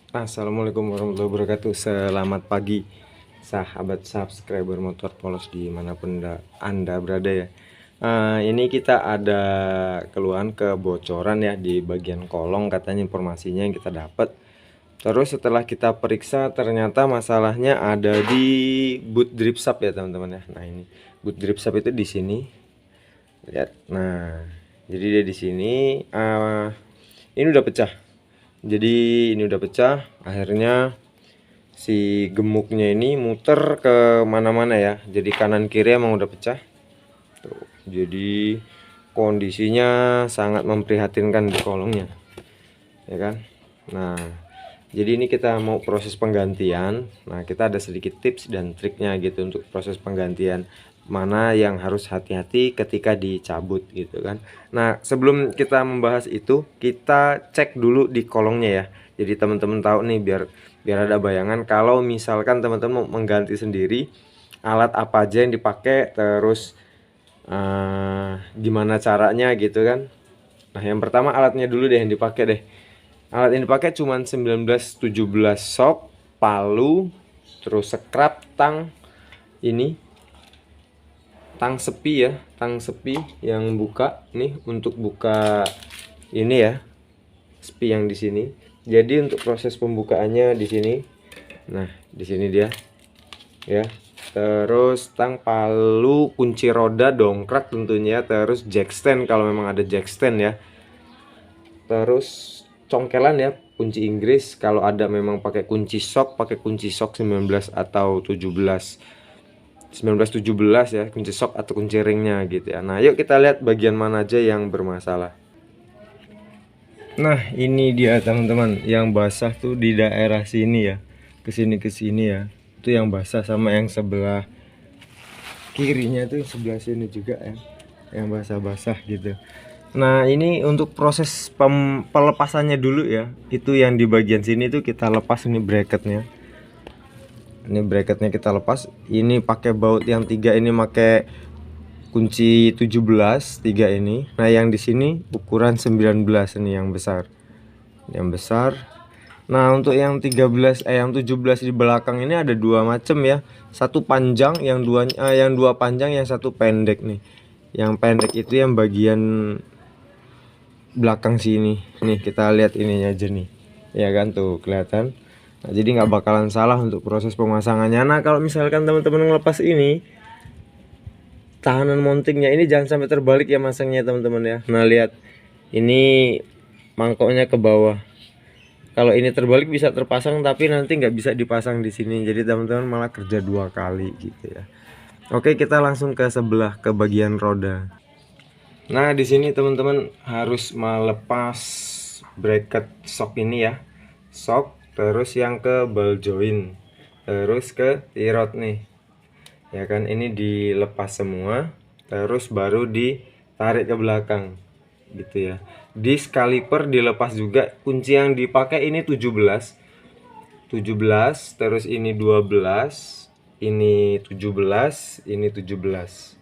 Assalamualaikum warahmatullahi wabarakatuh. Selamat pagi sahabat subscriber motor polos dimanapun Anda berada ya. Ini kita ada keluhan kebocoran ya di bagian kolong, katanya informasinya yang kita dapat. Terus setelah kita periksa ternyata masalahnya ada di boot drip shaft ya teman-teman ya. Nah ini boot drip shaft itu di sini. Lihat. Nah jadi dia di sini. Ini udah pecah. Jadi ini udah pecah. Akhirnya si gemuknya ini muter ke mana-mana ya. Jadi kanan kiri emang udah pecah. Tuh, jadi kondisinya sangat memprihatinkan di kolongnya, ya kan. Nah, jadi ini kita mau proses penggantian. Nah, kita ada sedikit tips dan triknya gitu untuk proses penggantian. Mana yang harus hati-hati ketika dicabut gitu kan. Nah, sebelum kita membahas itu, kita cek dulu di kolongnya ya. Jadi teman-teman tahu nih biar ada bayangan kalau misalkan teman-teman mau mengganti sendiri, alat apa aja yang dipakai, terus gimana caranya gitu kan. Nah, yang pertama alatnya dulu deh yang dipakai deh. Alat ini dipakai cuman 19-17 sok, palu, terus scrap, tang ini, tang sepi ya, tang sepi yang buka nih untuk buka ini ya, sepi yang di sini. Jadi untuk proses pembukaannya di sini. Nah, di sini dia. Ya. Terus tang, palu, kunci roda, dongkrak tentunya, terus jack stand kalau memang ada jack stand ya. Terus congkelan ya, kunci Inggris kalau ada, memang pakai kunci sok 19 atau 17 1917 ya, kunci sok atau kunci ringnya gitu ya. Nah, yuk kita lihat bagian mana aja yang bermasalah. Nah, ini dia teman-teman, yang basah tuh di daerah sini ya. Kesini ya. Itu yang basah, sama yang sebelah kirinya tuh sebelah sini juga ya. Yang basah-basah gitu. Nah, ini untuk proses pelepasannya dulu ya. Itu yang di bagian sini tuh kita lepas, ini bracketnya. Ini bracketnya kita lepas. Ini pakai baut yang 3 ini, pakai kunci 17 3 ini. Nah, yang di sini ukuran 19 ini yang besar. Yang besar. Nah, untuk yang 13 yang 17 di belakang ini ada dua macam ya. Satu panjang, yang dua panjang, yang satu pendek nih. Yang pendek itu yang bagian belakang sini. Nih, kita lihat ininya aja nih. Ya kan, tuh kelihatan. Nah, jadi nggak bakalan salah untuk proses pemasangannya. Nah, kalau misalkan teman-teman ngelepas ini, tahanan mountingnya ini jangan sampai terbalik ya masangnya teman-teman ya. Nah, lihat ini mangkoknya ke bawah. Kalau ini terbalik bisa terpasang, tapi nanti nggak bisa dipasang di sini. Jadi teman-teman malah kerja dua kali gitu ya. Oke, kita langsung ke sebelah, ke bagian roda. Nah, di sini teman-teman harus melepas bracket shock ini ya. Shock, terus yang ke ball joint, terus ke tirot nih. Ya kan, ini dilepas semua, terus baru ditarik ke belakang gitu ya. Disk kaliper dilepas juga. Kunci yang dipakai ini 17, terus ini 12, ini 17, ini 17.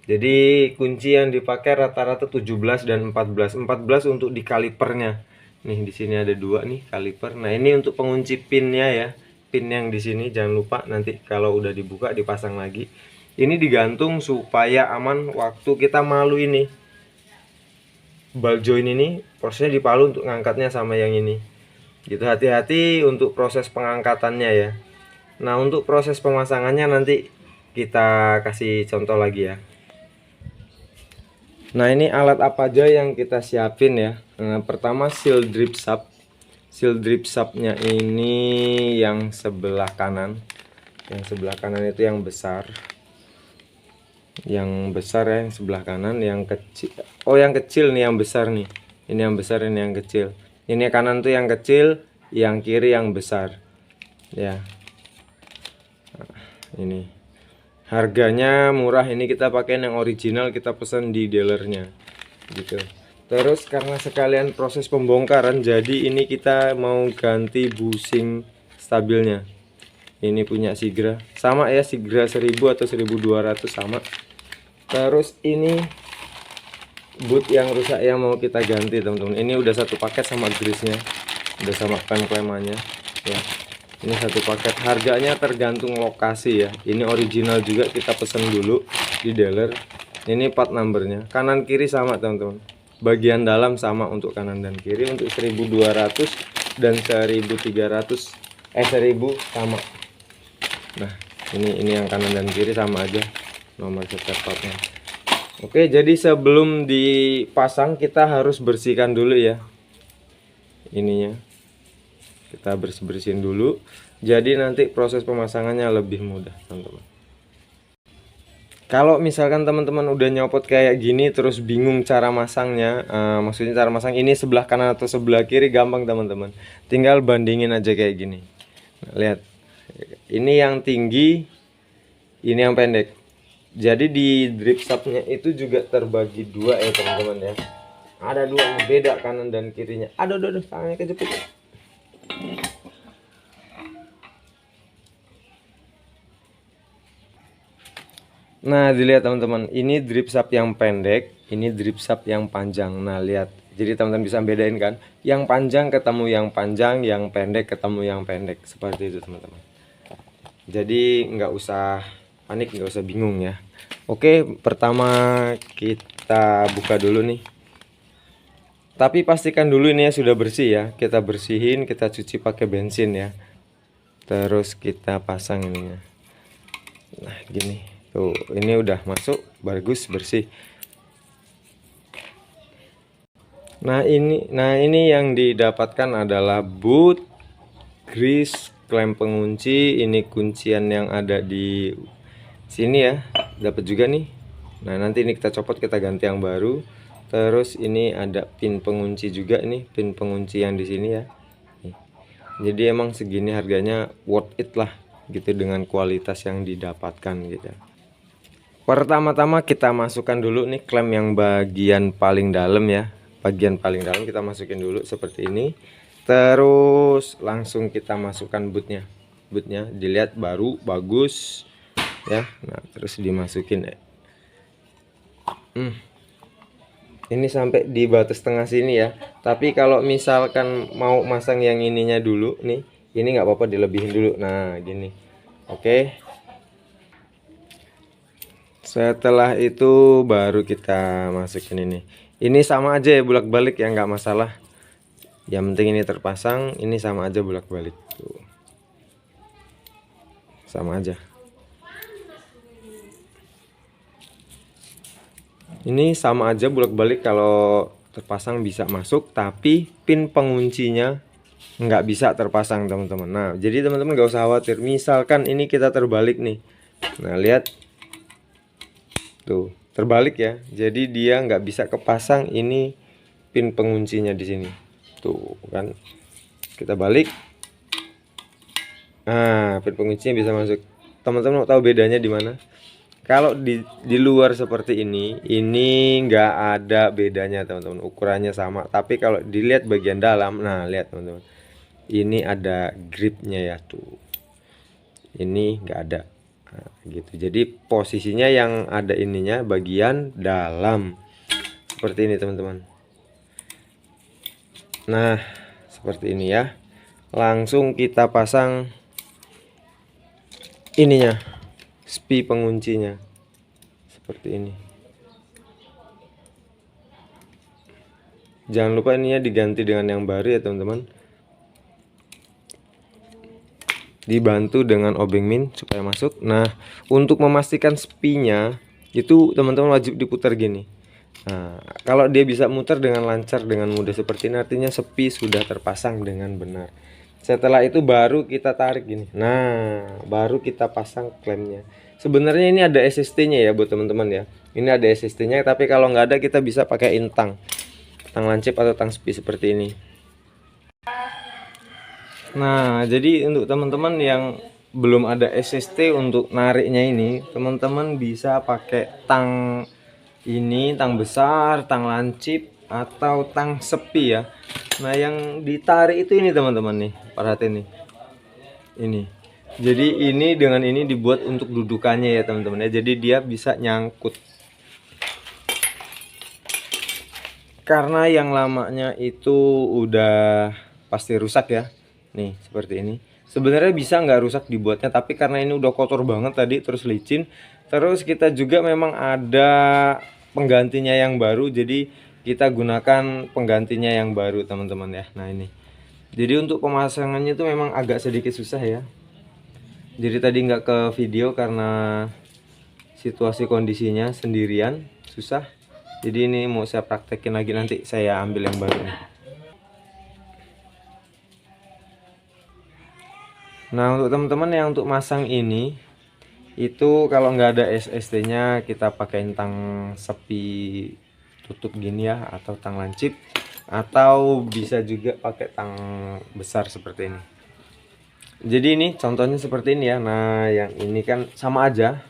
Jadi kunci yang dipakai rata-rata 17 dan 14. 14 untuk di kalipernya. Nih di sini ada dua nih kaliper. Nah, ini untuk pengunci pinnya ya. Pin yang di sini jangan lupa nanti kalau udah dibuka dipasang lagi. Ini digantung supaya aman waktu kita malu ini. Ball joint ini prosesnya dipalu untuk ngangkatnya sama yang ini. Gitu, hati-hati untuk proses pengangkatannya ya. Nah, untuk proses pemasangannya nanti kita kasih contoh lagi ya. Nah, ini alat apa aja yang kita siapin ya. Nah, pertama seal drip shaft. Seal drip shaftnya ini yang sebelah kanan. Yang sebelah kanan itu yang besar. Yang besar ya, yang sebelah kanan. Yang kecil, oh yang kecil nih, yang besar nih. Ini yang besar, ini yang kecil. Ini kanan tuh yang kecil, yang kiri yang besar ya. Nah, ini harganya murah, ini kita pakai yang original, kita pesan di dealernya gitu. Terus karena sekalian proses pembongkaran, jadi ini kita mau ganti bushing stabilnya. Ini punya Sigra, sama ya, Sigra 1000 atau 1200 sama. Terus ini boot yang rusak yang mau kita ganti teman-teman. Ini udah satu paket sama grease-nya, udah sama pen klemannya. ya. Ini satu paket, harganya tergantung lokasi ya. Ini original juga, kita pesen dulu di dealer. Ini part numbernya, kanan kiri sama teman-teman, bagian dalam sama untuk kanan dan kiri. Untuk 1200 dan 1300 1000 sama. Nah ini yang kanan dan kiri sama aja nomor spare partnya. Oke, jadi sebelum dipasang kita harus bersihkan dulu ya ininya, kita bersihin dulu, jadi nanti proses pemasangannya lebih mudah teman-teman. Kalau misalkan teman-teman udah nyopot kayak gini terus bingung cara masangnya, maksudnya cara masang ini sebelah kanan atau sebelah kiri, gampang teman-teman, tinggal bandingin aja kayak gini. Nah, lihat, ini yang tinggi, ini yang pendek. Jadi di drip subnya itu juga terbagi dua ya teman-teman ya. Ada dua, beda kanan dan kirinya. Aduh, tangannya kejepit. Nah dilihat teman-teman, ini drip sub yang pendek, ini drip sub yang panjang. Nah lihat, jadi teman-teman bisa bedain kan, yang panjang ketemu yang panjang, yang pendek ketemu yang pendek, seperti itu teman-teman. Jadi nggak usah panik, nggak usah bingung ya. Oke, pertama kita buka dulu nih. Tapi pastikan dulu ini ya sudah bersih ya. Kita bersihin, kita cuci pakai bensin ya. Terus kita pasang ininya. Nah, gini. Tuh, ini udah masuk, bagus, bersih. Nah, ini yang didapatkan adalah boot, grease, klem pengunci, ini kuncian yang ada di sini ya, dapat juga nih. Nah nanti ini kita copot, kita ganti yang baru. Terus ini ada pin pengunci juga nih, pin pengunci yang di sini ya. Nih. Jadi emang segini harganya worth it lah gitu dengan kualitas yang didapatkan gitu. Pertama-tama kita masukkan dulu nih klem yang bagian paling dalam ya. Bagian paling dalam kita masukin dulu seperti ini. Terus langsung kita masukkan bootnya. Bootnya dilihat baru, bagus ya. Nah terus dimasukin ini sampai di batas tengah sini ya. Tapi kalau misalkan mau masang yang ininya dulu nih, ini nggak apa-apa, dilebihin dulu. Nah gini, oke. Setelah itu baru kita masukin ini sama aja ya, bolak-balik ya, nggak masalah. Yang penting ini terpasang, ini sama aja bolak-balik tuh, sama aja. Ini sama aja bolak-balik, kalau terpasang bisa masuk, tapi pin penguncinya nggak bisa terpasang teman-teman. Nah jadi teman-teman nggak usah khawatir. Misalkan ini kita terbalik nih, nah lihat tuh terbalik ya, jadi dia nggak bisa kepasang ini pin penguncinya di sini tuh kan. Kita balik, nah pin penguncinya bisa masuk. Teman-teman mau tahu bedanya di mana? Kalau di luar seperti ini nggak ada bedanya teman-teman, ukurannya sama. Tapi kalau dilihat bagian dalam, nah lihat teman-teman, ini ada gripnya ya tuh, ini nggak ada. Nah, gitu. Jadi posisinya yang ada ininya bagian dalam seperti ini teman-teman. Nah seperti ini ya. Langsung kita pasang ininya, spi penguncinya seperti ini. Jangan lupa ininya diganti dengan yang baru ya teman-teman, dibantu dengan obeng min supaya masuk. Nah untuk memastikan spinya itu teman-teman wajib diputar gini. Nah kalau dia bisa muter dengan lancar, dengan mudah seperti ini, artinya sepi sudah terpasang dengan benar. Setelah itu baru kita tarik gini. Nah baru kita pasang klemnya. Sebenarnya ini ada SST-nya ya buat teman-teman ya. Ini ada SST-nya, tapi kalau nggak ada kita bisa pakai intang, tang lancip atau tang spi seperti ini. Nah jadi untuk teman-teman yang belum ada SST untuk nariknya ini, teman-teman bisa pakai tang ini, tang besar, tang lancip atau tang sepi ya. Nah yang ditarik itu ini teman-teman nih, perhatiin nih, ini. Jadi ini dengan ini dibuat untuk dudukannya ya teman-teman ya. Jadi dia bisa nyangkut. Karena yang lamanya itu udah pasti rusak ya. nih seperti ini. Sebenarnya bisa nggak rusak dibuatnya, tapi karena ini udah kotor banget tadi terus licin, terus kita juga memang ada penggantinya yang baru, jadi kita gunakan penggantinya yang baru teman-teman ya. Nah ini, jadi untuk pemasangannya itu memang agak sedikit susah ya. Jadi tadi nggak ke video karena situasi kondisinya sendirian susah. Jadi ini mau saya praktekin lagi, nanti saya ambil yang baru nih. Nah untuk teman-teman yang untuk masang ini, itu kalau nggak ada SST nya kita pakai tang sepi tutup gini ya, atau tang lancip, atau bisa juga pakai tang besar seperti ini. Jadi ini contohnya seperti ini ya. Nah yang ini kan sama aja,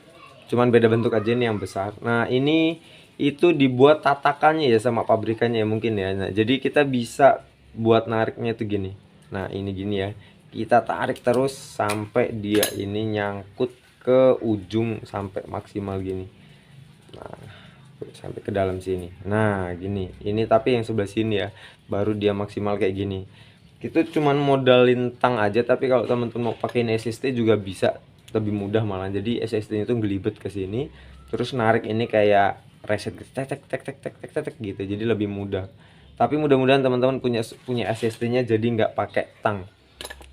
cuman beda bentuk aja, ini yang besar. Nah ini itu dibuat tatakannya ya sama pabrikannya ya mungkin ya. Nah jadi kita bisa buat nariknya itu gini. Nah ini gini ya, kita tarik terus sampai dia ini nyangkut ke ujung sampai maksimal gini. Nah sampai ke dalam sini. Nah gini, ini tapi yang sebelah sini ya, baru dia maksimal kayak gini. Itu cuman modalin tang aja, tapi kalau teman-teman mau pakai SST juga bisa lebih mudah malah. Jadi SST itu ngelibet ke sini, terus narik ini kayak reset gitu, tek tek tek tek tek tek tek gitu, jadi lebih mudah. Tapi mudah-mudahan teman-teman punya SST-nya jadi nggak pakai tang.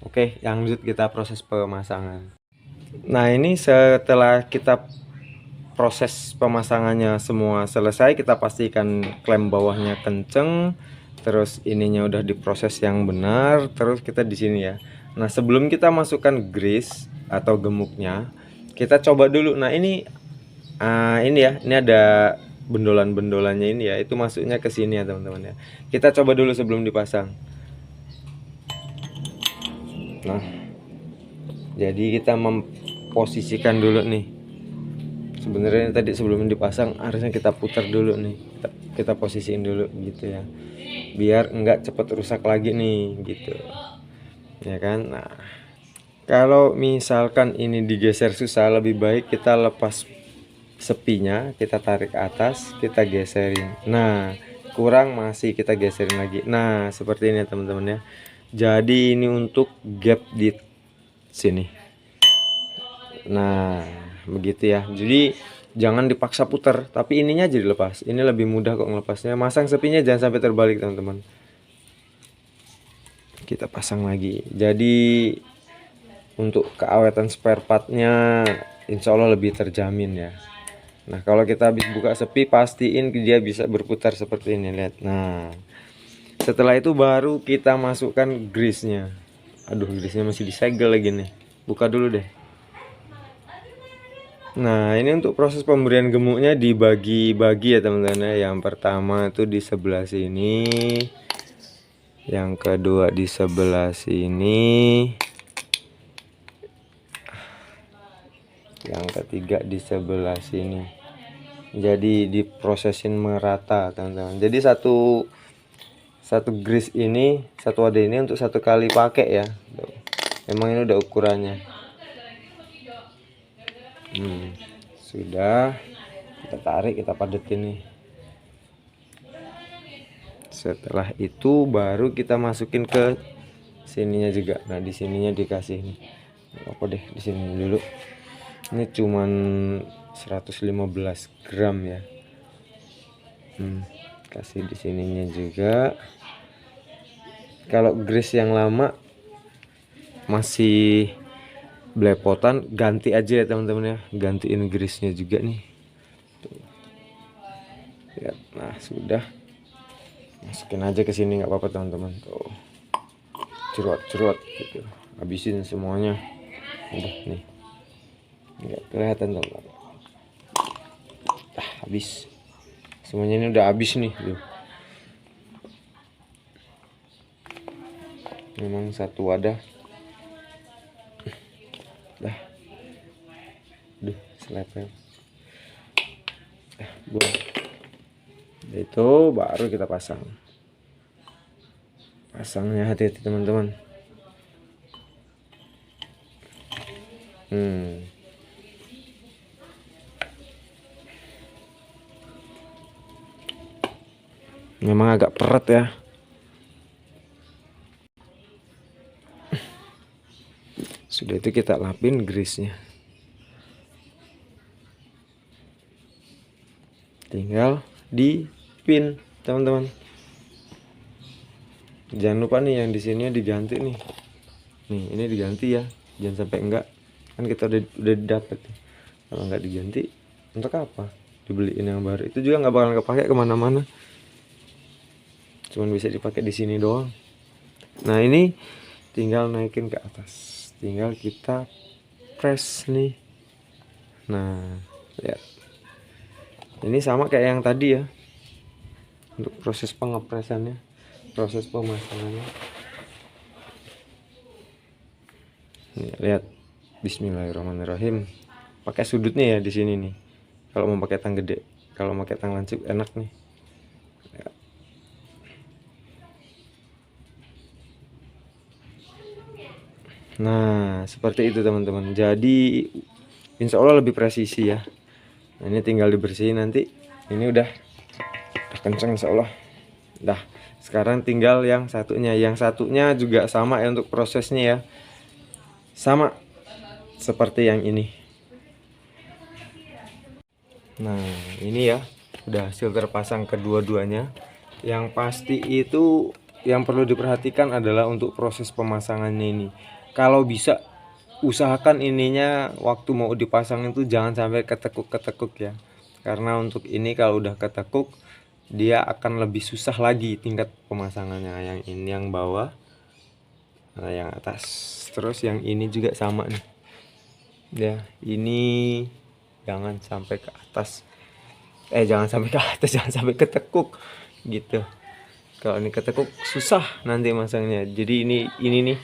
Oke, yang lanjut kita proses pemasangan. Nah ini setelah kita proses pemasangannya semua selesai, kita pastikan klem bawahnya kenceng, terus ininya udah diproses yang benar, terus kita di sini ya. Nah sebelum kita masukkan grease atau gemuknya, kita coba dulu. Nah ini ini ya, ini ada bendolan-bendolannya ini ya, itu masuknya ke sini ya teman-teman ya. Kita coba dulu sebelum dipasang. Nah jadi kita memposisikan dulu nih. Sebenarnya tadi sebelum dipasang harusnya kita putar dulu nih, kita posisiin dulu gitu ya, biar enggak cepet rusak lagi nih gitu ya kan. Nah kalau misalkan ini digeser susah, lebih baik kita lepas sepinya, kita tarik ke atas, kita geserin. Nah kurang masih kita geserin lagi. Nah seperti ini teman-teman ya. Jadi ini untuk gap di sini. Nah begitu ya, jadi jangan dipaksa putar, tapi ininya jadi lepas. Ini lebih mudah kok ngelepasnya. Masang sepinya jangan sampai terbalik teman-teman. Kita pasang lagi. Jadi untuk keawetan spare partnya insya Allah lebih terjamin ya. Nah kalau kita habis buka sepi, pastiin dia bisa berputar seperti ini, lihat. Nah setelah itu baru kita masukkan grease nya. Aduh, grease nya masih disegel lagi nih, buka dulu deh. Nah ini untuk proses pemberian gemuknya dibagi-bagi ya teman-teman ya. Yang pertama itu di sebelah sini, yang kedua di sebelah sini, yang ketiga di sebelah sini. Jadi diprosesin merata teman-teman. Jadi satu grease ini, satu wadah ini untuk satu kali pakai ya. Emang ini udah ukurannya. Sudah, kita tarik, kita padetin nih. Setelah itu baru kita masukin ke sininya juga. Nah di sininya dikasih nih, apa deh, di sini dulu. Ini cuman 115 gram ya. Kasih di sininya juga. Kalau grease yang lama masih belepotan, ganti aja ya teman-teman ya, gantiin grease-nya juga nih. Tuh. Lihat, nah sudah, masukin aja ke sini nggak apa-apa teman-teman. Tuh, cerot gitu, habisin semuanya. Udah nih, nggak kelihatan teman-teman. Habis semuanya, ini udah habis nih tuh. Memang satu wadah. Dah. Duh, selepel. Buang. Itu baru kita pasang. Pasangnya hati-hati teman-teman. Memang agak peret ya. Sudah itu kita lapin grease-nya. Tinggal di pin, teman-teman. Jangan lupa nih yang di sini diganti nih. Nih, ini diganti ya. Jangan sampai enggak. Kan kita udah dapet. Kalau enggak diganti, untuk apa? Dibeliin yang baru. Itu juga nggak bakal kepake kemana-mana. Cuman bisa dipakai di sini doang. Nah, ini tinggal naikin ke atas. Tinggal kita press nih. Nah, lihat. Ini sama kayak yang tadi ya. Untuk proses pengepresannya, proses pemasangannya. Nih, lihat. Bismillahirrahmanirrahim. Pakai sudutnya ya di sini nih. Kalau mau pakai tang gede, kalau mau pakai tang lancip enak nih. Ya. Nah, seperti itu teman-teman. Jadi insya Allah lebih presisi ya. Nah, ini tinggal dibersihin nanti. Ini udah kenceng insya Allah. Dah, sekarang tinggal yang satunya. Yang satunya juga sama ya untuk prosesnya ya. Sama seperti yang ini. Nah, ini ya udah hasil terpasang kedua-duanya. Yang pasti itu yang perlu diperhatikan adalah untuk proses pemasangannya ini. Kalau bisa usahakan ininya waktu mau dipasang itu jangan sampai ketekuk-ketekuk ya. Karena untuk ini kalau udah ketekuk dia akan lebih susah lagi tingkat pemasangannya. Yang ini yang bawah, nah yang atas. Terus yang ini juga sama nih. Ya, ini jangan sampai ke atas. Jangan sampai ke atas, jangan sampai ketekuk gitu. Kalau ini ketekuk susah nanti masangnya. Jadi ini nih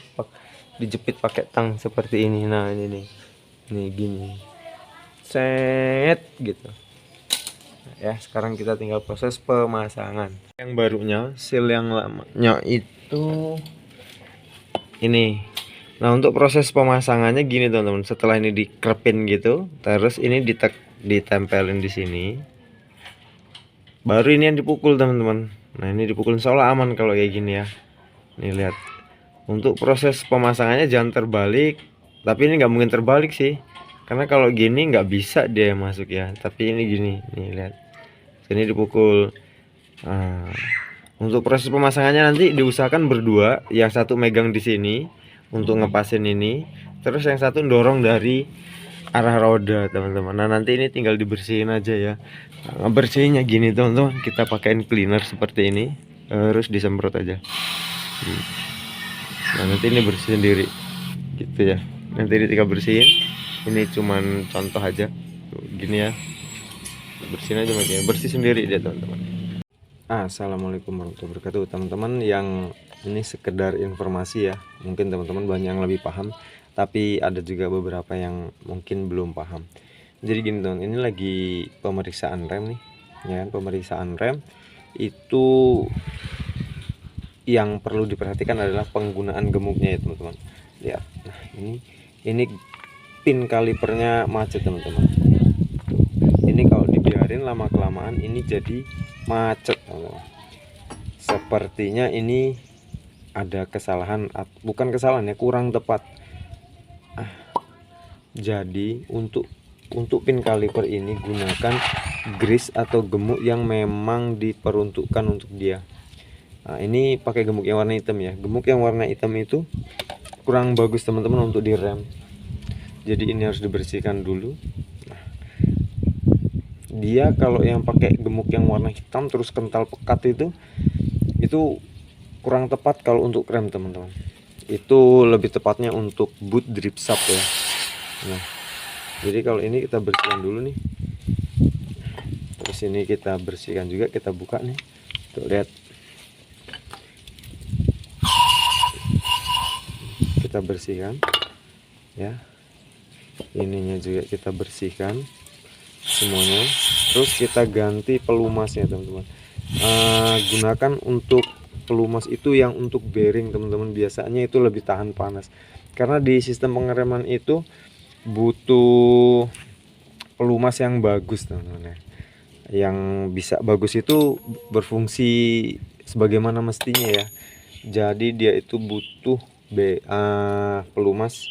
dijepit pakai tang seperti ini. Nah, ini nih. Nih gini. Set gitu. Ya, sekarang kita tinggal proses pemasangan. Yang barunya, seal yang lamanya itu ini. Nah, untuk proses pemasangannya gini teman-teman. Setelah ini dikrepin gitu, terus ini ditempelin di sini. Baru ini yang dipukul teman-teman. Nah, ini dipukul insya Allah aman kalau kayak gini ya. Nih lihat. Untuk proses pemasangannya jangan terbalik. Tapi ini nggak mungkin terbalik sih. Karena kalau gini nggak bisa dia masuk ya. Tapi ini gini. Nih lihat. Sini dipukul. Nah, untuk proses pemasangannya nanti diusahakan berdua. Yang satu megang di sini untuk ngepasin ini. Terus yang satu dorong dari arah roda teman-teman. Nah, nanti ini tinggal dibersihin aja ya. Nah, bersihnya gini teman-teman, kita pakaiin cleaner seperti ini, terus disemprot aja. Nah, nanti ini bersih sendiri gitu ya. Nanti ini tinggal bersihin. Ini cuman contoh aja tuh, gini ya, bersihin aja makanya bersih sendiri dia teman-teman. Assalamualaikum warahmatullahi wabarakatuh teman-teman. Yang ini sekedar informasi ya, mungkin teman-teman banyak yang lebih paham, tapi ada juga beberapa yang mungkin belum paham. Jadi gini teman, ini lagi pemeriksaan rem nih ya kan. Pemeriksaan rem itu yang perlu diperhatikan adalah penggunaan gemuknya ya teman-teman. Lihat, nah ini pin kalipernya macet teman-teman. Ini kalau dibiarin lama kelamaan ini jadi macet teman-teman. Sepertinya ini ada kesalahan, bukan kesalahan ya, kurang tepat. Jadi untuk pin kaliper ini gunakan grease atau gemuk yang memang diperuntukkan untuk dia. Nah, ini pakai gemuk yang warna hitam ya. Gemuk yang warna hitam itu kurang bagus teman-teman untuk direm. Jadi ini harus dibersihkan dulu. Nah, dia kalau yang pakai gemuk yang warna hitam terus kental pekat itu kurang tepat kalau untuk rem teman-teman. Itu lebih tepatnya untuk boot drip shaft ya. Nah, jadi kalau ini kita bersihkan dulu nih. Terus ini kita bersihkan juga, kita buka nih. Tuh lihat. Kita bersihkan ya. Ininya juga kita bersihkan semuanya. Terus kita ganti pelumasnya teman-teman. Gunakan untuk pelumas itu yang untuk bearing teman-teman. Biasanya itu lebih tahan panas. Karena di sistem pengereman itu butuh pelumas yang bagus teman-teman ya. Yang bisa bagus itu berfungsi sebagaimana mestinya ya. Jadi dia itu butuh pelumas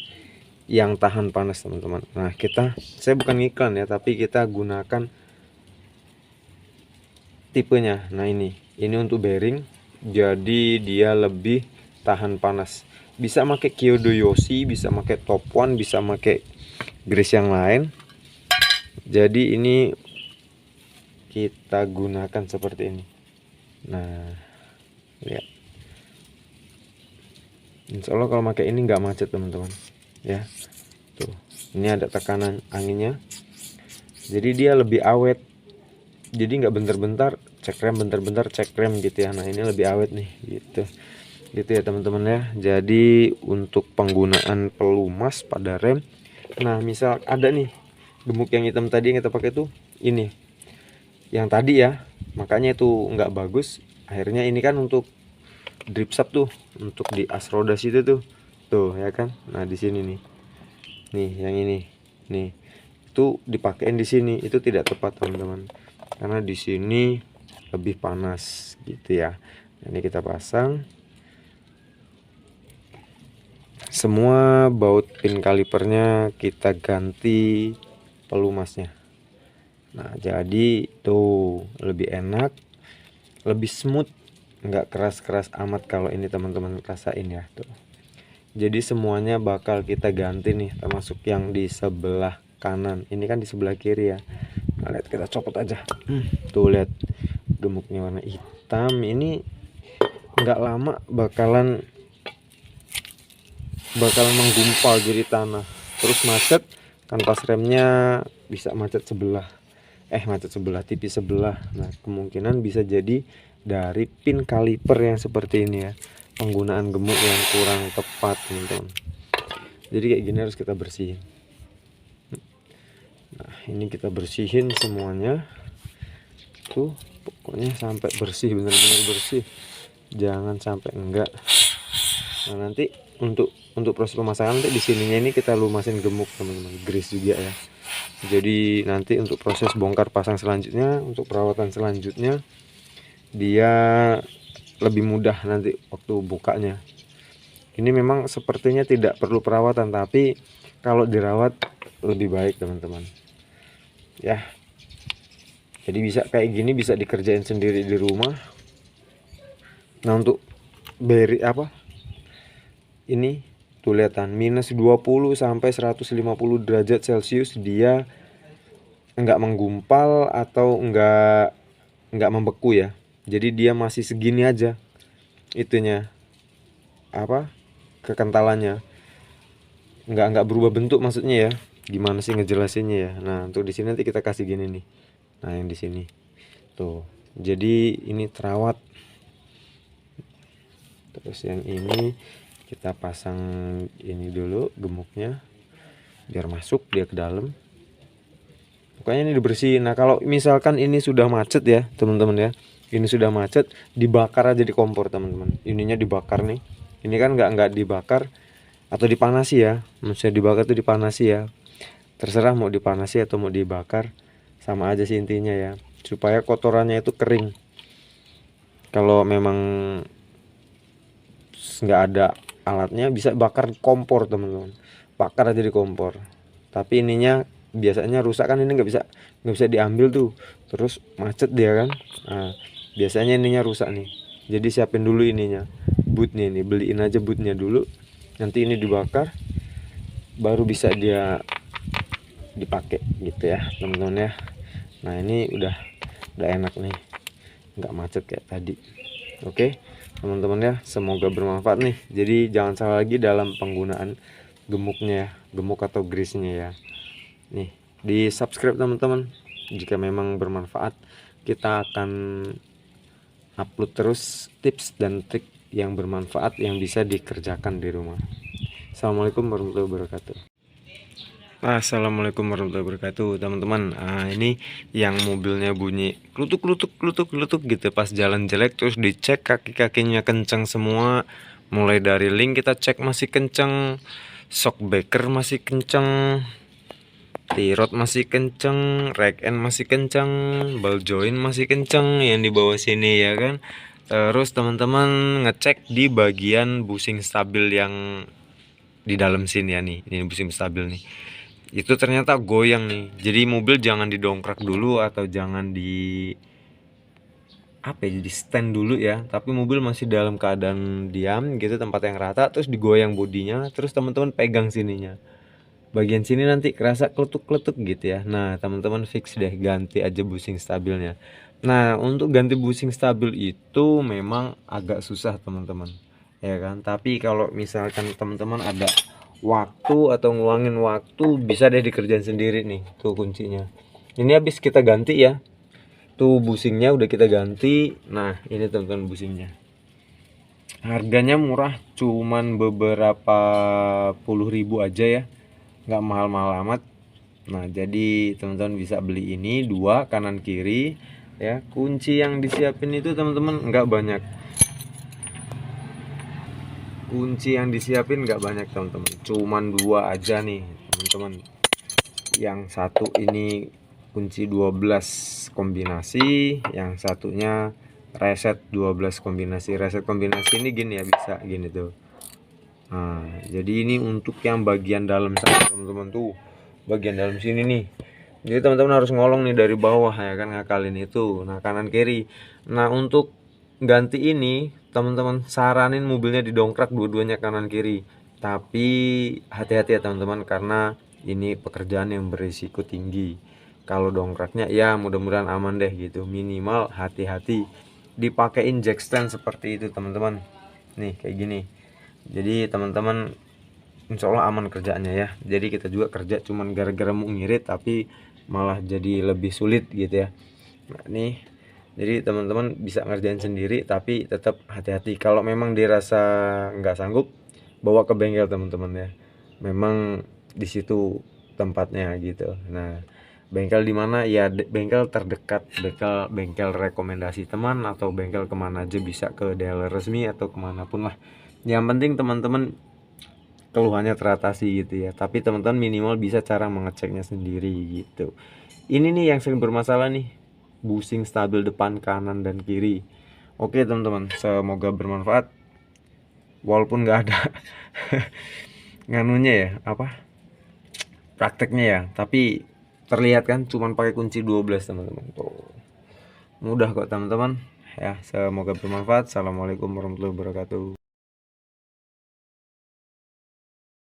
yang tahan panas teman-teman. Nah saya bukan iklan ya, tapi kita gunakan tipenya. Nah ini untuk bearing, jadi dia lebih tahan panas. Bisa pakai Kyodo Yoshi, bisa pakai Top One, bisa pakai grease yang lain. Jadi ini kita gunakan seperti ini. Nah lihat, insya Allah kalau pakai ini nggak macet teman-teman ya. Tuh, ini ada tekanan anginnya, jadi dia lebih awet. Jadi nggak bentar-bentar cek rem, bentar-bentar cek rem gitu ya. Nah ini lebih awet nih gitu ya teman-teman ya. Jadi untuk penggunaan pelumas pada rem, nah misal ada nih gemuk yang hitam tadi yang kita pakai tuh, ini yang tadi ya, makanya itu nggak bagus. Akhirnya ini kan untuk drip shaft tuh, untuk di as roda situ tuh ya kan. Nah di sini nih yang ini nih, itu dipakein di sini, itu tidak tepat teman-teman, karena di sini lebih panas gitu ya. Ini kita pasang semua baut pin kalipernya, kita ganti pelumasnya. Nah jadi tuh lebih enak, lebih smooth, nggak keras-keras amat kalau ini teman-teman rasain ya tuh. Jadi semuanya bakal kita ganti nih, termasuk yang di sebelah kanan. Ini kan di sebelah kiri ya. Nah, lihat, kita copot aja. Tuh lihat, gemuknya warna hitam. Ini nggak lama bakalan menggumpal jadi tanah. Terus macet, kanvas remnya bisa macet sebelah. Tipis sebelah. Nah kemungkinan bisa jadi dari pin kaliper yang seperti ini ya, penggunaan gemuk yang kurang tepat teman-teman. Jadi kayak gini harus kita bersihin. Nah ini kita bersihin semuanya tuh, pokoknya sampai bersih, benar-benar bersih, jangan sampai enggak. Nah nanti untuk proses pemasangan nanti di sininya ini kita lumasin gemuk teman-teman, grease juga ya. Jadi nanti untuk proses bongkar pasang selanjutnya, untuk perawatan selanjutnya, dia lebih mudah nanti waktu bukanya. Ini memang sepertinya tidak perlu perawatan, tapi kalau dirawat lebih baik teman-teman ya. Jadi bisa kayak gini, bisa dikerjain sendiri di rumah. Nah untuk beri ini tuh lihatan minus 20 sampai 150 derajat Celcius dia enggak menggumpal atau enggak membeku ya. Jadi dia masih segini aja itunya, kekentalannya, enggak berubah bentuk maksudnya ya. Gimana sih ngejelasinnya ya. Nah untuk di sini nanti kita kasih gini nih. Nah yang di sini tuh, jadi ini terawat. Terus yang ini kita pasang ini dulu gemuknya biar masuk dia ke dalam. Pokoknya ini dibersihin. Nah kalau misalkan ini sudah macet ya teman-teman ya, ini sudah macet, dibakar aja di kompor teman-teman. Ininya dibakar nih, ini kan nggak dibakar atau dipanasi ya, maksudnya dibakar tuh dipanasi ya, terserah mau dipanasi atau mau dibakar, sama aja sih intinya ya, supaya kotorannya itu kering. Kalau memang nggak ada alatnya bisa bakar kompor teman-teman, bakar aja di kompor. Tapi ininya biasanya rusak kan, ini nggak bisa diambil tuh, terus macet dia kan. Nah biasanya ininya rusak nih, jadi siapin dulu ininya, bootnya ini, beliin aja bootnya dulu, nanti ini dibakar baru bisa dia dipakai gitu ya teman-teman ya. Nah ini udah enak nih, nggak macet kayak tadi. Oke teman-teman ya, semoga bermanfaat nih. Jadi jangan salah lagi dalam penggunaan gemuknya ya, gemuk atau grease-nya ya. Nih di subscribe teman-teman, jika memang bermanfaat. Kita akan upload terus tips dan trik yang bermanfaat yang bisa dikerjakan di rumah. Assalamualaikum warahmatullahi wabarakatuh. Assalamualaikum warahmatullahi wabarakatuh teman-teman. Ini yang mobilnya bunyi klutuk gitu pas jalan jelek, terus dicek kaki-kakinya kencang semua, mulai dari link kita cek masih kencang, shock breaker masih kencang, T-rod masih kenceng, rack end masih kenceng, ball joint masih kenceng yang di bawah sini ya kan. Terus teman-teman ngecek di bagian bushing stabil yang di dalam sini ya nih, ini busing stabil nih, itu ternyata goyang nih. Jadi mobil jangan didongkrak dulu atau jangan di apa ya, jadi stand dulu ya, tapi mobil masih dalam keadaan diam gitu, tempat yang rata, terus digoyang bodinya, terus teman-teman pegang sininya, bagian sini nanti kerasa kletuk-kletuk gitu ya. Nah teman-teman fix deh, ganti aja busing stabilnya. Nah untuk ganti busing stabil itu memang agak susah teman-teman ya kan, tapi kalau misalkan teman-teman ada waktu atau ngeluangin waktu, bisa deh dikerjain sendiri nih. Tuh kuncinya, ini habis kita ganti ya, tuh busingnya udah kita ganti. Nah ini teman-teman busingnya, harganya murah, cuman beberapa puluh ribu aja ya, nggak mahal-mahal amat. Nah jadi teman-teman bisa beli ini dua kanan kiri ya. Kunci yang disiapin itu teman-teman nggak banyak, kunci yang disiapin nggak banyak teman-teman, cuman dua aja nih teman-teman. Yang satu ini kunci 12 kombinasi, yang satunya reset 12 kombinasi. Reset kombinasi ini gini ya, bisa gini tuh. Nah jadi ini untuk yang bagian dalam sana teman-teman, tuh bagian dalam sini nih. Jadi teman-teman harus ngolong nih dari bawah ya kan, ngakalin itu. Nah kanan kiri. Nah untuk ganti ini teman-teman saranin mobilnya didongkrak dua-duanya kanan kiri, tapi hati-hati ya teman-teman, karena ini pekerjaan yang berisiko tinggi. Kalau dongkraknya ya mudah-mudahan aman deh gitu, minimal hati-hati. Dipakein jack stand seperti itu teman-teman, nih kayak gini. Jadi teman-teman insya Allah aman kerjaannya ya. Jadi kita juga kerja cuman gara-gara mau ngirit tapi malah jadi lebih sulit gitu ya. Nah nih, jadi teman-teman bisa ngerjain sendiri, tapi tetap hati-hati. Kalau memang dirasa nggak sanggup, bawa ke bengkel teman-teman ya, memang di situ tempatnya gitu. Nah bengkel di mana ya, bengkel terdekat, bengkel rekomendasi teman, atau bengkel kemana aja, bisa ke dealer resmi atau kemanapun lah. Yang penting teman-teman keluhannya teratasi gitu ya, tapi teman-teman minimal bisa cara mengeceknya sendiri gitu. Ini nih yang sering bermasalah nih, busing stabil depan, kanan dan kiri. Oke teman-teman, semoga bermanfaat, walaupun nggak ada nganunya ya, apa, prakteknya ya, tapi terlihat kan cuman pakai kunci 12 teman-teman. Tuh mudah kok teman-teman ya. Semoga bermanfaat. Assalamualaikum warahmatullahi wabarakatuh.